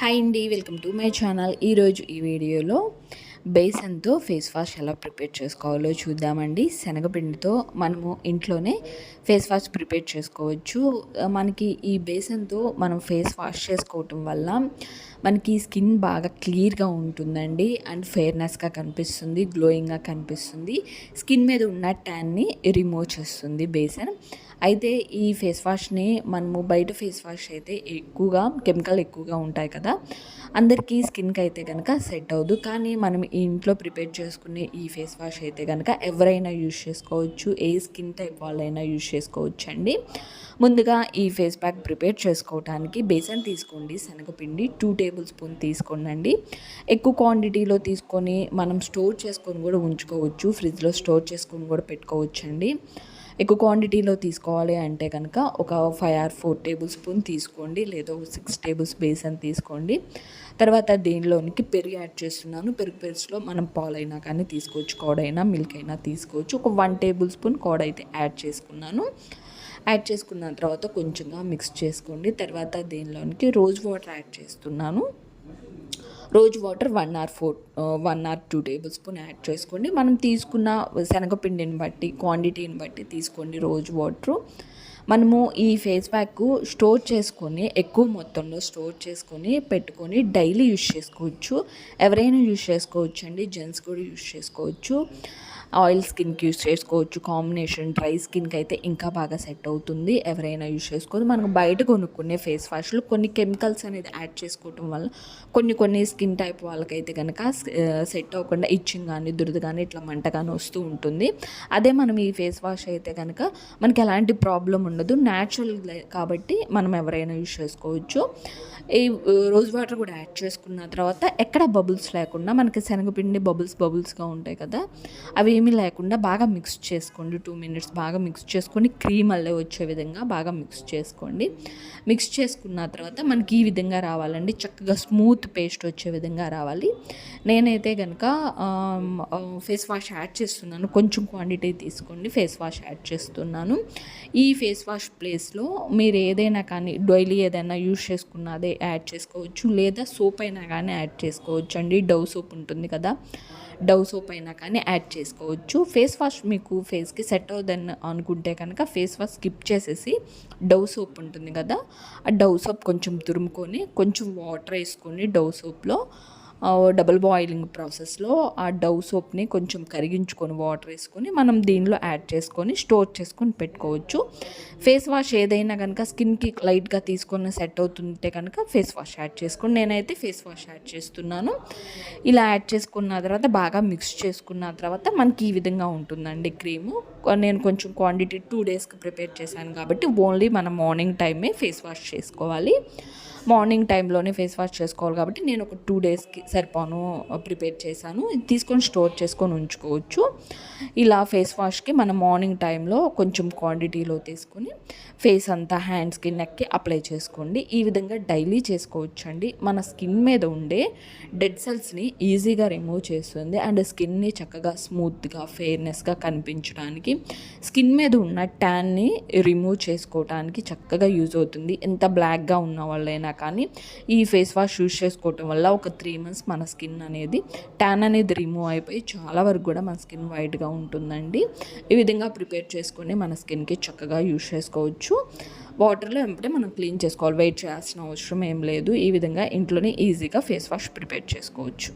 Hi అండి, welcome to my channel. ఈరోజు ఈ వీడియోలో బేసన్తో ఫేస్ వాష్ ఎలా ప్రిపేర్ చేసుకోవాలో చూద్దామండి. శనగపిండితో మనము ఇంట్లోనే ఫేస్ వాష్ ప్రిపేర్ చేసుకోవచ్చు. మనకి ఈ బేసన్తో మనం ఫేస్ వాష్ చేసుకోవటం వల్ల మనకి స్కిన్ బాగా క్లియర్గా ఉంటుందండి. అండ్ ఫెయిర్నెస్గా కనిపిస్తుంది, గ్లోయింగ్గా కనిపిస్తుంది. స్కిన్ మీద ఉన్న ట్యాన్ని రిమూవ్ చేస్తుంది బేసన్. అయితే ఈ ఫేస్ వాష్ని మనము బయట ఫేస్ వాష్ అయితే ఎక్కువగా కెమికల్ ఎక్కువగా ఉంటాయి కదా, అందరికీ స్కిన్కి అయితే కనుక సెట్ అవ్వదు. కానీ మనం ఈ ఇంట్లో ప్రిపేర్ చేసుకునే ఈ ఫేస్ వాష్ అయితే కనుక ఎవరైనా యూజ్ చేసుకోవచ్చు, ఏ స్కిన్ టైప్ వాళ్ళైనా యూజ్ చేసుకోవచ్చు అండి. ముందుగా ఈ ఫేస్ ప్యాక్ ప్రిపేర్ చేసుకోవడానికి బేసన్ తీసుకోండి, శనగపిండి 2 టేబుల్ స్పూన్ తీసుకోండి. ఎక్కువ క్వాంటిటీలో తీసుకొని మనం స్టోర్ చేసుకొని కూడా ఉంచుకోవచ్చు, ఫ్రిడ్జ్లో స్టోర్ చేసుకొని కూడా పెట్టుకోవచ్చు అండి. ఎక్కువ క్వాంటిటీలో తీసుకోవాలి అంటే కనుక ఒక 5 or 4 టేబుల్ స్పూన్ తీసుకోండి, లేదా 6 టేబుల్స్ బేసన్ తీసుకోండి. తర్వాత దీనిలోనికి పెరుగు యాడ్ చేస్తున్నాను. పెరుగు పేస్ట్లో మనం పాలైనా కానీ తీసుకోవచ్చు, కోడైనా మిల్క్ అయినా తీసుకోవచ్చు. ఒక 1 టేబుల్ స్పూన్ కోడ అయితే యాడ్ చేసుకున్నాను. యాడ్ చేసుకున్న తర్వాత కొంచెంగా మిక్స్ చేసుకోండి. తర్వాత దీనిలోనికి రోజ్ వాటర్ యాడ్ చేస్తున్నాను. Rose water 1 or 2 table spoon add చేసుకోండి. మనం తీసుకున్న శనగపిండిని బట్టి, క్వాంటిటీని బట్టి తీసుకోండి రోజ్ వాటరు. మనము ఈ ఫేస్ ప్యాక్ స్టోర్ చేసుకొని, ఎక్కువ మొత్తంలో స్టోర్ చేసుకొని పెట్టుకొని డైలీ యూజ్ చేసుకోవచ్చు. ఎవరైనా యూజ్ చేసుకోవచ్చు అండి, జెంట్స్ కూడా యూజ్ చేసుకోవచ్చు. ఆయిల్ స్కిన్కి యూజ్ చేసుకోవచ్చు. కాంబినేషన్ డ్రై స్కిన్కి అయితే ఇంకా బాగా సెట్ అవుతుంది. ఎవరైనా యూజ్ చేసుకోవచ్చు. మనకు బయట కొనుక్కునే ఫేస్ వాష్లు కొన్ని కెమికల్స్ అనేది యాడ్ చేసుకోవటం వల్ల కొన్ని స్కిన్ టైప్ వాళ్ళకైతే కనుక సెట్ అవ్వకుండా ఇచ్చింగ్ కానీ, దురద కానీ, ఇట్లా మంట కానీ వస్తూ ఉంటుంది. అదే మనం ఈ ఫేస్ వాష్ అయితే కనుక మనకి ఎలాంటి ప్రాబ్లం ఉండదు, న్యాచురల్ కాబట్టి మనం ఎవరైనా యూజ్ చేసుకోవచ్చు. ఈ రోజ్ వాటర్ కూడా యాడ్ చేసుకున్న తర్వాత ఎక్కడ బబుల్స్ లేకుండా, మనకి శనగపిండి బబుల్స్గా ఉంటాయి కదా, అవి ఏమీ లేకుండా బాగా మిక్స్ చేసుకోండి. 2 minutes బాగా మిక్స్ చేసుకొని క్రీమ్ అల్లే వచ్చే విధంగా బాగా మిక్స్ చేసుకోండి. మిక్స్ చేసుకున్న తర్వాత మనకి ఈ విధంగా రావాలండి, చక్కగా స్మూత్ పేస్ట్ వచ్చే విధంగా రావాలి. నేనైతే కనుక ఫేస్ వాష్ యాడ్ చేస్తున్నాను. కొంచెం క్వాంటిటీ తీసుకోండి, ఫేస్ వాష్ యాడ్ చేస్తున్నాను. ఈ ఫేస్ వాష్ ప్లేస్లో మీరు ఏదైనా కానీ డైలీ ఏదైనా యూజ్ చేసుకున్నదే యాడ్ చేసుకోవచ్చు, లేదా సోప్ అయినా కానీ యాడ్ చేసుకోవచ్చు అండి. డవ్ సోప్ ఉంటుంది కదా, డవ్ సోప్ అయినా కానీ యాడ్ చేసుకోవచ్చు. ఫేస్ వాష్ మీకు ఫేస్కి సెట్ అవుదని అనుకుంటే కనుక ఫేస్ వాష్ స్కిప్ చేసేసి డవ్ సోప్ ఉంటుంది కదా, ఆ డవ్ సోప్ కొంచెం తురుముకొని కొంచెం వాటర్ వేసుకొని డవ్ సోప్లో డబుల్ బాయిలింగ్ ప్రాసెస్లో ఆ డవ్ సోప్ని కొంచెం కరిగించుకొని వాటర్ వేసుకొని మనం దీనిలో యాడ్ చేసుకొని స్టోర్ చేసుకొని పెట్టుకోవచ్చు. ఫేస్ వాష్ ఏదైనా కనుక స్కిన్కి లైట్గా తీసుకొని సెట్ అవుతుంటే కనుక ఫేస్ వాష్ యాడ్ చేసుకొని, నేనైతే ఫేస్ వాష్ యాడ్ చేస్తున్నాను. ఇలా యాడ్ చేసుకున్న తర్వాత బాగా మిక్స్ చేసుకున్న తర్వాత మనకి ఈ విధంగా ఉంటుందండి క్రీము. నేను కొంచెం క్వాంటిటీ 2 daysకి ప్రిపేర్ చేశాను కాబట్టి ఓన్లీ మనం మార్నింగ్ టైమే ఫేస్ వాష్ చేసుకోవాలి. మార్నింగ్ టైంలోనే ఫేస్ వాష్ చేసుకోవాలి కాబట్టి నేను ఒక 2 daysకి సరిపోను ప్రిపేర్ చేశాను. ఇది తీసుకొని స్టోర్ చేసుకొని ఉంచుకోవచ్చు. ఇలా ఫేస్ వాష్కి మనం మార్నింగ్ టైంలో కొంచెం క్వాంటిటీలో తీసుకొని ఫేస్ అంతా, హ్యాండ్స్కి, నెక్కి అప్లై చేసుకోండి. ఈ విధంగా డైలీ చేసుకోవచ్చు అండి. మన స్కిన్ మీద ఉండే డెడ్ సెల్స్ని ఈజీగా రిమూవ్ చేస్తుంది. అండ్ స్కిన్ని చక్కగా స్మూత్గా, ఫెయిర్నెస్గా కనిపించడానికి, స్కిన్ మీద ఉన్న ట్యాన్ని రిమూవ్ చేసుకోవడానికి చక్కగా యూజ్ అవుతుంది. ఎంత బ్లాక్గా ఉన్న వాళ్ళైనా కానీ ఈ ఫేస్ వాష్ యూజ్ చేసుకోవటం వల్ల ఒక 3 months మన స్కిన్ అనేది, ట్యాన్ అనేది రిమూవ్ అయిపోయి చాలా వరకు కూడా మన స్కిన్ వైట్గా ఉంటుందండి. ఈ విధంగా ప్రిపేర్ చేసుకొని మన స్కిన్కి చక్కగా యూజ్ చేసుకోవచ్చు. వాటర్లో వెంబడే మనం క్లీన్ చేసుకోవాలి, వెయిట్ చేయాల్సిన అవసరం ఏం లేదు. ఈ విధంగా ఇంట్లోనే ఈజీగా ఫేస్ వాష్ ప్రిపేర్ చేసుకోవచ్చు.